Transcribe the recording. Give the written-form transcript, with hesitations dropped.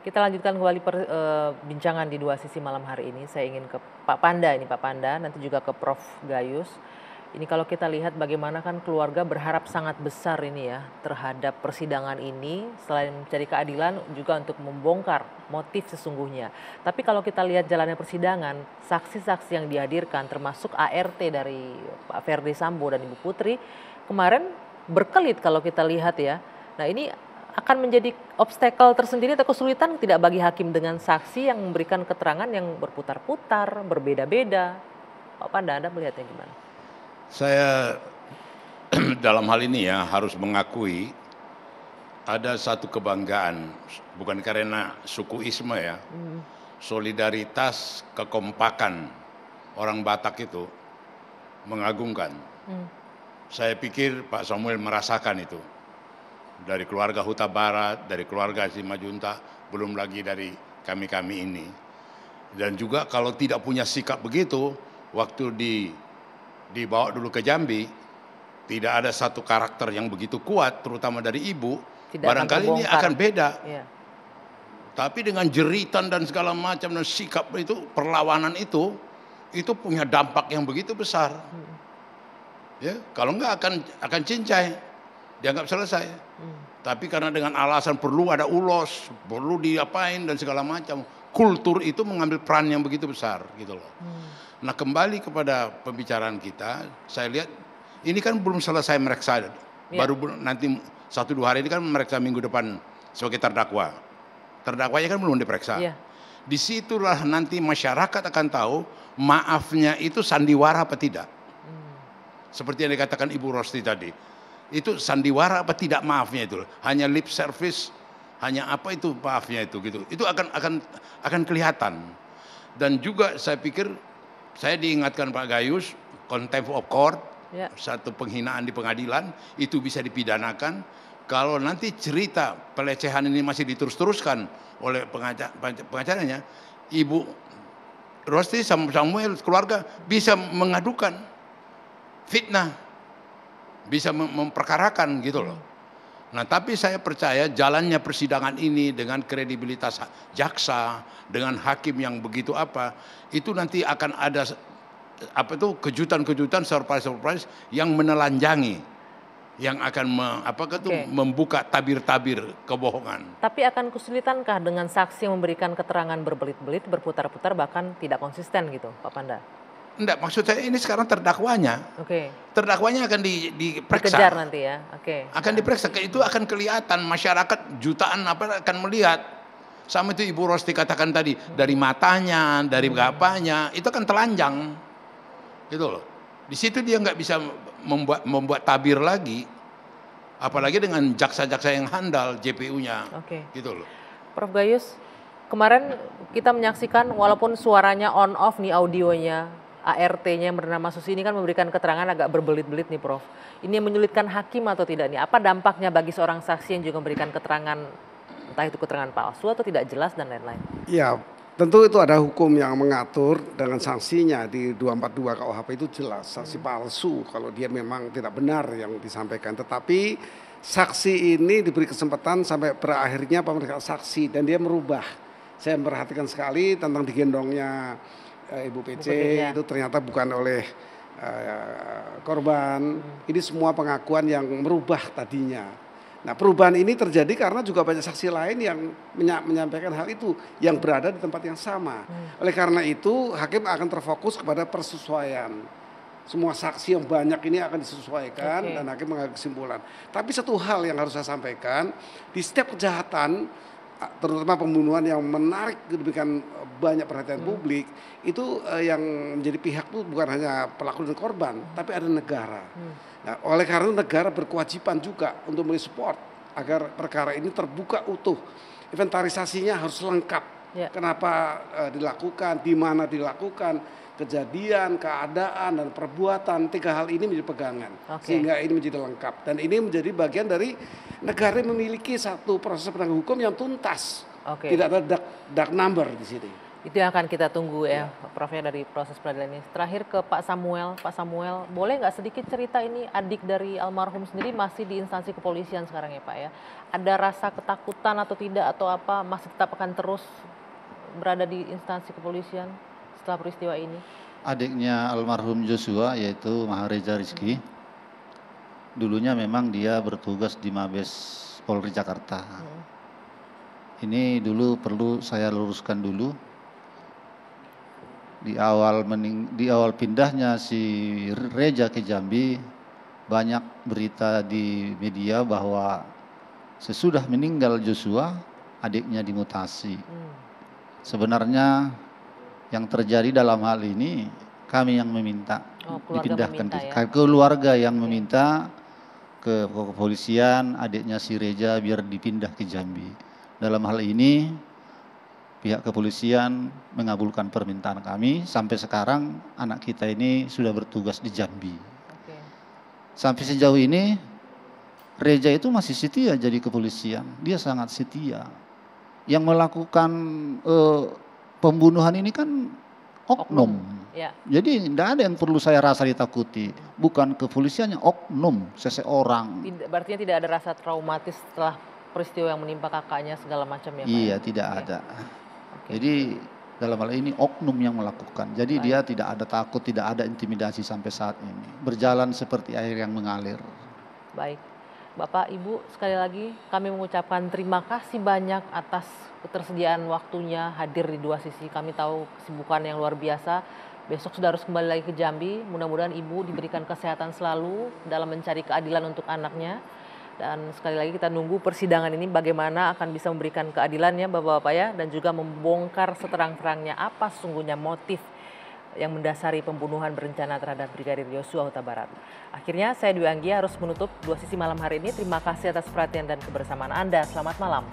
Kita lanjutkan kembali perbincangan di dua sisi malam hari ini. Saya ingin ke Pak Panda ini, Pak Panda, nanti juga ke Prof. Gayus. Ini kalau kita lihat bagaimana kan keluarga berharap sangat besar ini ya terhadap persidangan ini, selain mencari keadilan juga untuk membongkar motif sesungguhnya. Tapi kalau kita lihat jalannya persidangan, saksi-saksi yang dihadirkan termasuk ART dari Pak Ferdi Sambo dan Ibu Putri kemarin berkelit kalau kita lihat ya. Nah ini akan menjadi obstacle tersendiri atau kesulitan tidak bagi hakim dengan saksi yang memberikan keterangan yang berputar-putar, berbeda-beda. Pak Panda, Anda melihatnya gimana? Saya dalam hal ini ya harus mengakui ada satu kebanggaan, bukan karena sukuisme ya, solidaritas, kekompakan orang Batak itu mengagumkan. Saya pikir Pak Samuel merasakan itu. Dari keluarga Huta Barat, dari keluarga Simajuntak, belum lagi dari kami-kami ini. Dan juga kalau tidak punya sikap begitu, waktu dibawa dulu ke Jambi, tidak ada satu karakter yang begitu kuat, terutama dari ibu, tidak barangkali ini akan beda. Ya. Tapi dengan jeritan dan segala macam dan sikap itu, perlawanan itu punya dampak yang begitu besar. Ya, kalau enggak akan cincai, dianggap selesai. Tapi karena dengan alasan perlu ada ulos, perlu diapain dan segala macam, kultur itu mengambil peran yang begitu besar gitu loh. Nah kembali kepada pembicaraan kita, saya lihat ini kan belum selesai mereksa, baru nanti 1-2 hari ini kan mereksa minggu depan sebagai terdakwa. Terdakwanya kan belum diperiksa. Disitulah nanti masyarakat akan tahu maafnya itu sandiwara apa tidak. Seperti yang dikatakan Ibu Rosti tadi. Itu sandiwara apa tidak maafnya itu, hanya lip service, hanya apa itu maafnya itu gitu. Itu akan kelihatan. Dan juga saya pikir saya diingatkan Pak Gayus, contempt of court, satu penghinaan di pengadilan itu bisa dipidanakan kalau nanti cerita pelecehan ini masih diterus-teruskan oleh pengacaranya, Ibu Rosti Samuel keluarga bisa mengadukan fitnah, bisa memperkarakan gitu loh. Nah tapi saya percaya jalannya persidangan ini dengan kredibilitas jaksa, dengan hakim yang begitu itu nanti akan ada kejutan-kejutan, surprise yang menelanjangi, yang akan membuka tabir-tabir kebohongan. Tapi akan kesulitankah dengan saksi yang memberikan keterangan berbelit-belit, berputar-putar, bahkan tidak konsisten gitu Pak Panda? Enggak, maksud saya ini sekarang terdakwanya. Terdakwanya akan diperiksa. Dikejar nanti ya. Akan diperiksa, itu akan kelihatan masyarakat jutaan akan melihat. Sama itu Ibu Rosti katakan tadi, dari matanya, dari apanya, itu akan telanjang. Gitu loh. Di situ dia nggak bisa membuat tabir lagi. Apalagi dengan jaksa-jaksa yang handal JPU-nya. Gitu loh. Prof Gayus, kemarin kita menyaksikan walaupun suaranya on off nih audionya, ART-nya yang bernama Susi ini kan memberikan keterangan agak berbelit-belit nih Prof. Ini menyulitkan hakim atau tidak nih? Apa dampaknya bagi seorang saksi yang juga memberikan keterangan, entah itu keterangan palsu atau tidak jelas dan lain-lain? Ya tentu itu ada hukum yang mengatur dengan sanksinya di 242 KUHP itu jelas. Saksi palsu kalau dia memang tidak benar yang disampaikan. Tetapi saksi ini diberi kesempatan sampai berakhirnya pemeriksaan saksi dan dia merubah. Saya memperhatikan sekali tentang digendongnya Ibu PC itu ternyata bukan oleh korban. Ini semua pengakuan yang merubah tadinya. Nah perubahan ini terjadi karena juga banyak saksi lain yang menyampaikan hal itu yang berada di tempat yang sama. Oleh karena itu hakim akan terfokus kepada persesuaian. Semua saksi yang banyak ini akan disesuaikan dan hakim mengambil kesimpulan. Tapi satu hal yang harus saya sampaikan, di setiap kejahatan terutama pembunuhan yang menarik demikian banyak perhatian publik itu yang menjadi pihak itu bukan hanya pelaku dan korban tapi ada negara. Nah, oleh karena negara berkewajiban juga untuk mensupport agar perkara ini terbuka utuh, inventarisasinya harus lengkap. Kenapa dilakukan, di mana dilakukan, kejadian, keadaan dan perbuatan, 3 hal ini menjadi pegangan sehingga ini menjadi lengkap dan ini menjadi bagian dari negara memiliki satu proses penegakan hukum yang tuntas. Tidak ada dark number di sini. Itu yang akan kita tunggu ya, Prof ya, dari proses peradilan ini. Terakhir ke Pak Samuel. Pak Samuel, boleh nggak sedikit cerita, ini adik dari almarhum sendiri masih di instansi kepolisian sekarang ya Pak ya. Ada rasa ketakutan atau tidak atau apa, masih tetap akan terus berada di instansi kepolisian setelah peristiwa ini? Adiknya almarhum Joshua yaitu Mahareja Rizky, dulunya memang dia bertugas di Mabes Polri Jakarta. Ini dulu perlu saya luruskan dulu. Di awal pindahnya si Reja ke Jambi, banyak berita di media bahwa sesudah meninggal Joshua, adiknya dimutasi. Sebenarnya yang terjadi dalam hal ini kami yang meminta dipindahkan ke keluarga yang meminta ke kepolisian adiknya si Reja biar dipindah ke Jambi. Dalam hal ini pihak kepolisian mengabulkan permintaan kami. Sampai sekarang anak kita ini sudah bertugas di Jambi. Sampai sejauh ini Reja itu masih setia jadi kepolisian. Dia sangat setia. Yang melakukan pembunuhan ini kan oknum. Ya. Jadi tidak ada yang perlu saya rasa ditakuti. Bukan kepolisiannya, oknum seseorang. Berarti tidak ada rasa traumatis setelah peristiwa yang menimpa kakaknya segala macam ya Pak? Iya, tidak ada. Jadi dalam hal ini oknum yang melakukan. Jadi dia tidak ada takut, tidak ada intimidasi sampai saat ini. Berjalan seperti air yang mengalir. Baik. Bapak, Ibu, sekali lagi kami mengucapkan terima kasih banyak atas ketersediaan waktunya hadir di Dua Sisi. Kami tahu kesibukan yang luar biasa. Besok sudah harus kembali lagi ke Jambi. Mudah-mudahan Ibu diberikan kesehatan selalu dalam mencari keadilan untuk anaknya. Dan sekali lagi kita nunggu persidangan ini bagaimana akan bisa memberikan keadilannya Bapak-Bapak ya. Dan juga membongkar seterang-terangnya apa sesungguhnya motif yang mendasari pembunuhan berencana terhadap Brigadir Yosua Huta Barat. Akhirnya saya Dwi Anggia harus menutup Dua Sisi malam hari ini. Terima kasih atas perhatian dan kebersamaan Anda. Selamat malam.